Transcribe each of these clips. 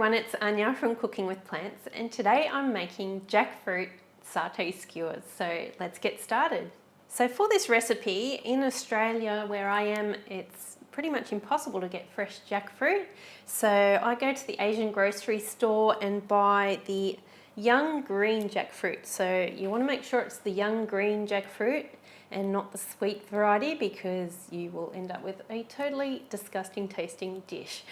everyone, it's Anya from Cooking with Plants, and today I'm making jackfruit satay skewers. So let's get started. So for this recipe, in Australia where I am, it's pretty much impossible to get fresh jackfruit. So I go to the Asian grocery store and buy the young green jackfruit. So you want to make sure it's the young green jackfruit and not the sweet variety, because you will end up with a totally disgusting tasting dish.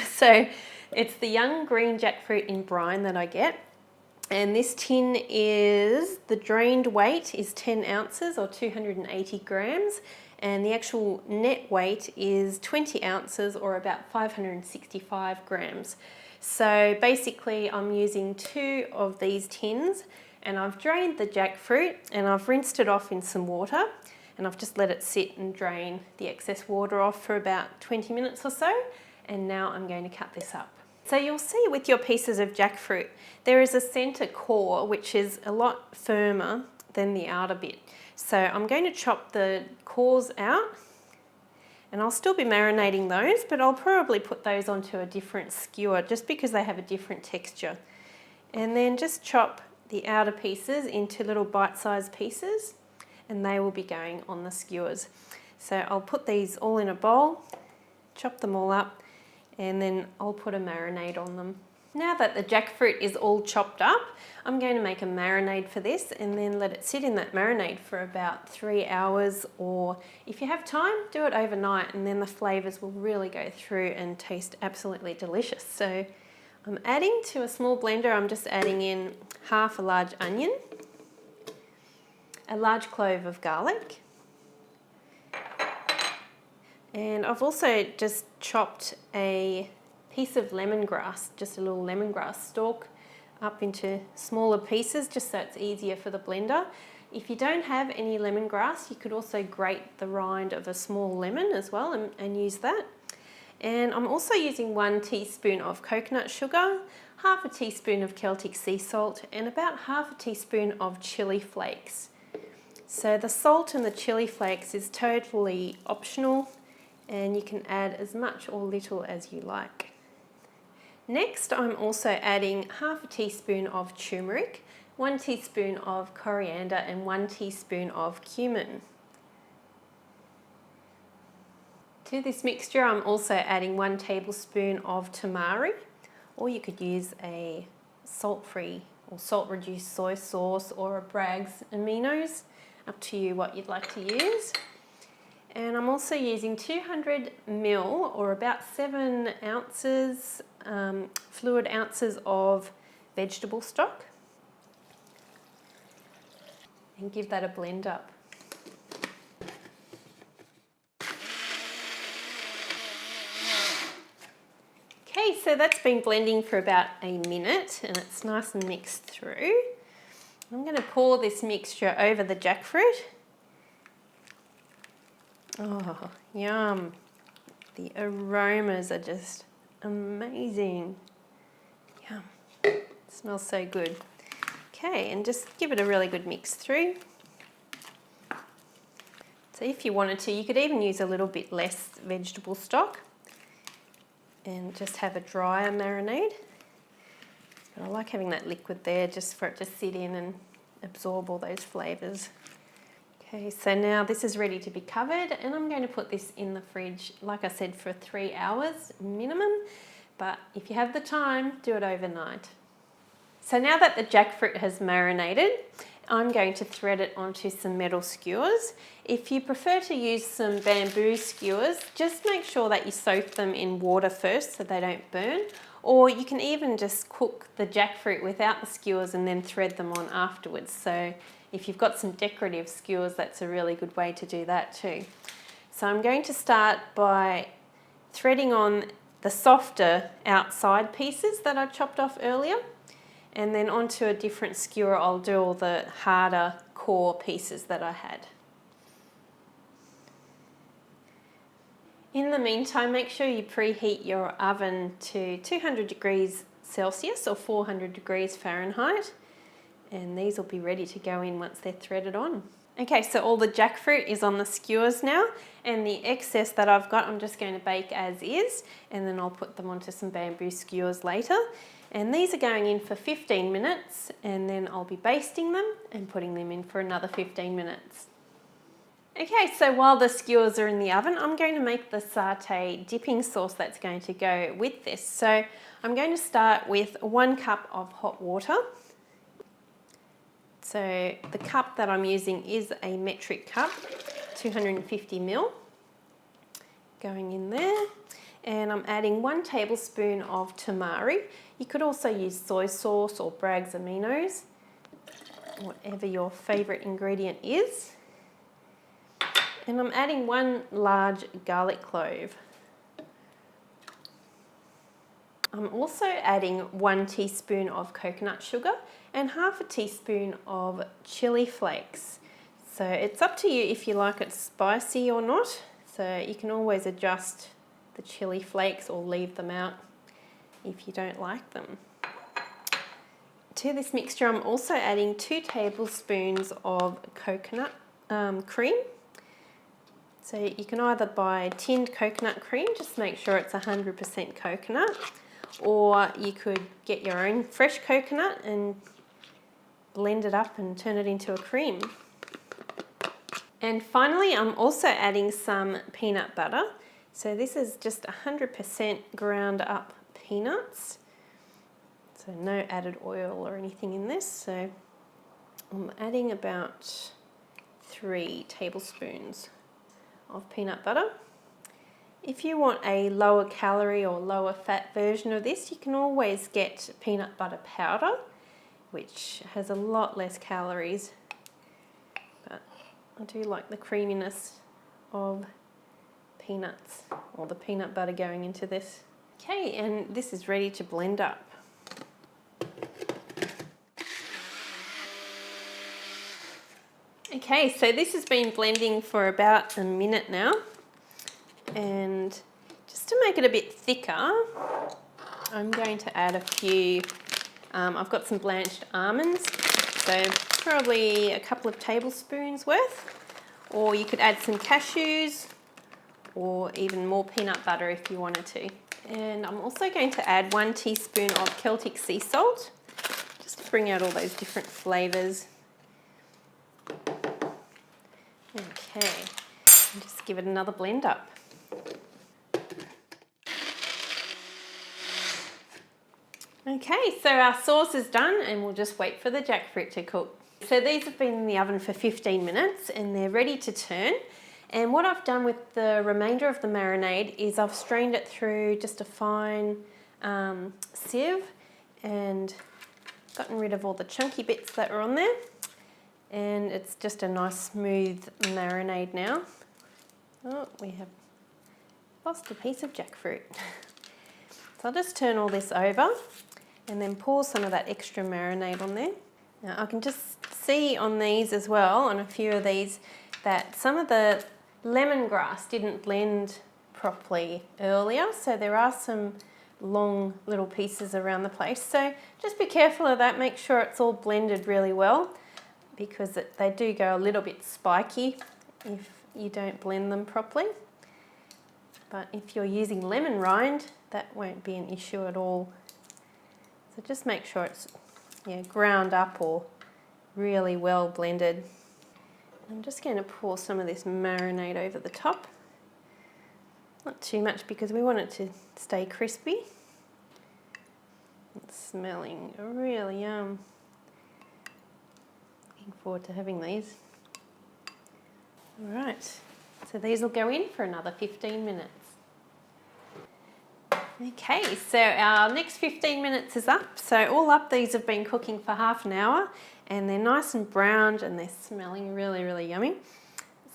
So it's the young green jackfruit in brine that I get. And this tin is, the drained weight is 10 ounces or 280 grams. And the actual net weight is 20 ounces or about 565 grams. So basically I'm using 2 of these tins, and I've drained the jackfruit and I've rinsed it off in some water, and I've just let it sit and drain the excess water off for about 20 minutes or so. And now I'm going to cut this up. So you'll see with your pieces of jackfruit, there is a center core which is a lot firmer than the outer bit. So I'm going to chop the cores out, and I'll still be marinating those, but I'll probably put those onto a different skewer just because they have a different texture. And then just chop the outer pieces into little bite-sized pieces, and they will be going on the skewers. So I'll put these all in a bowl, chop them all up, and then I'll put a marinade on them. Now that the jackfruit is all chopped up, I'm going to make a marinade for this and then let it sit in that marinade for about 3 hours, or if you have time, do it overnight, and then the flavors will really go through and taste absolutely delicious. So I'm adding to a small blender, I'm just adding in half a large onion, a large clove of garlic, and I've also just chopped a piece of lemongrass, just a little lemongrass stalk, up into smaller pieces just so it's easier for the blender. If you don't have any lemongrass, you could also grate the rind of a small lemon as well and use that. And I'm also using 1 teaspoon of coconut sugar, half a teaspoon of Celtic sea salt, and about half a teaspoon of chili flakes. So the salt and the chili flakes is totally optional, and you can add as much or little as you like. Next, I'm also adding half a teaspoon of turmeric, 1 teaspoon of coriander, and 1 teaspoon of cumin. To this mixture, I'm also adding 1 tablespoon of tamari, or you could use a salt-free or salt-reduced soy sauce or a Bragg's aminos, up to you what you'd like to use. And I'm also using 200 ml or about 7 ounces, fluid ounces of vegetable stock, and give that a blend up. Okay, so that's been blending for about a minute and it's nice and mixed through. I'm going to pour this mixture over the jackfruit. Oh, yum. The aromas are just amazing. Yum. It smells so good. Okay, and just give it a really good mix through. So if you wanted to, you could even use a little bit less vegetable stock and just have a drier marinade. But I like having that liquid there just for it to sit in and absorb all those flavours. Okay, so now this is ready to be covered, and I'm going to put this in the fridge, like I said, for 3 hours minimum, but if you have the time, do it overnight. So now that the jackfruit has marinated, I'm going to thread it onto some metal skewers. If you prefer to use some bamboo skewers, just make sure that you soak them in water first so they don't burn, or you can even just cook the jackfruit without the skewers and then thread them on afterwards. So if you've got some decorative skewers, that's a really good way to do that too. So I'm going to start by threading on the softer outside pieces that I chopped off earlier, and then onto a different skewer I'll do all the harder core pieces that I had. In the meantime, make sure you preheat your oven to 200 degrees Celsius or 400 degrees Fahrenheit, and these will be ready to go in once they're threaded on. Okay, so all the jackfruit is on the skewers now, and the excess that I've got I'm just going to bake as is, and then I'll put them onto some bamboo skewers later. And these are going in for 15 minutes, and then I'll be basting them and putting them in for another 15 minutes. Okay, so while the skewers are in the oven, I'm going to make the satay dipping sauce that's going to go with this. So I'm going to start with 1 cup of hot water. So the cup that I'm using is a metric cup, 250 ml, going in there. And I'm adding 1 tablespoon of tamari. You could also use soy sauce or Bragg's aminos, whatever your favourite ingredient is. And I'm adding 1 large garlic clove. I'm also adding 1 teaspoon of coconut sugar and half a teaspoon of chili flakes. So it's up to you if you like it spicy or not. So you can always adjust the chili flakes or leave them out if you don't like them. To this mixture I'm also adding 2 tablespoons of coconut cream. So you can either buy tinned coconut cream, just make sure it's 100% coconut, or you could get your own fresh coconut and blend it up and turn it into a cream. And finally, I'm also adding some peanut butter. So this is just 100% ground up peanuts. So no added oil or anything in this. So I'm adding about 3 tablespoons of peanut butter. If you want a lower calorie or lower fat version of this, you can always get peanut butter powder, which has a lot less calories, but I do like the creaminess of peanuts or the peanut butter going into this. Okay, and this is ready to blend up. Okay, so this has been blending for about a minute now, and just to make it a bit thicker, I'm going to add a few, I've got some blanched almonds, so probably a couple of tablespoons worth, or you could add some cashews or even more peanut butter if you wanted to. And I'm also going to add 1 teaspoon of Celtic sea salt, just to bring out all those different flavours. Okay, and just give it another blend up. Okay, so our sauce is done and we'll just wait for the jackfruit to cook. So these have been in the oven for 15 minutes and they're ready to turn. And what I've done with the remainder of the marinade is I've strained it through just a fine sieve and gotten rid of all the chunky bits that are on there. And it's just a nice smooth marinade now. Oh, we have lost a piece of jackfruit. So I'll just turn all this over and then pour some of that extra marinade on there. Now I can just see on these as well, on a few of these, that some of the lemongrass didn't blend properly earlier, so there are some long little pieces around the place. So just be careful of that, make sure it's all blended really well, because they do go a little bit spiky if you don't blend them properly. But if you're using lemon rind, that won't be an issue at all. So just make sure it's ground up or really well blended. I'm just going to pour some of this marinade over the top. Not too much because we want it to stay crispy. It's smelling really yum. Looking forward to having these. All right, so these will go in for another 15 minutes. Okay, so our next 15 minutes is up. So all up, these have been cooking for half an hour and they're nice and browned and they're smelling really, really yummy.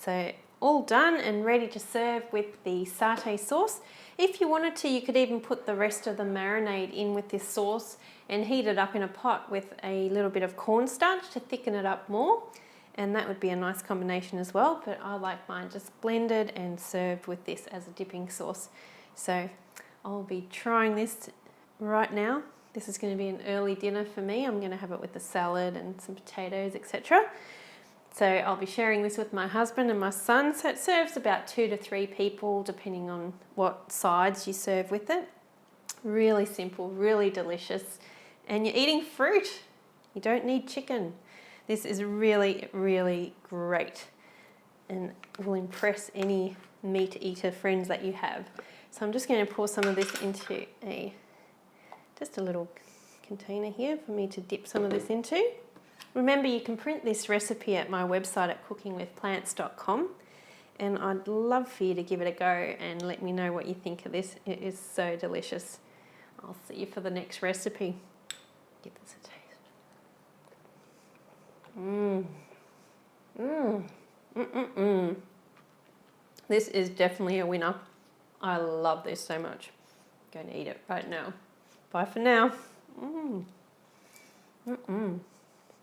So all done and ready to serve with the satay sauce. If you wanted to, you could even put the rest of the marinade in with this sauce and heat it up in a pot with a little bit of cornstarch to thicken it up more. And that would be a nice combination as well, but I like mine just blended and served with this as a dipping sauce. So I'll be trying this right now. This is going to be an early dinner for me. I'm going to have it with a salad and some potatoes, etc. So I'll be sharing this with my husband and my son. So it serves about 2 to 3 people, depending on what sides you serve with it. Really simple, really delicious. And you're eating fruit. You don't need chicken. This is really, really great and will impress any meat eater friends that you have. So I'm just going to pour some of this into just a little container here for me to dip some of this into. Remember, you can print this recipe at my website at CookingWithPlants.com, and I'd love for you to give it a go and let me know what you think of this. It is so delicious. I'll see you for the next recipe. Give this a taste. This is definitely a winner. I love this so much. I'm going to eat it right now. Bye for now.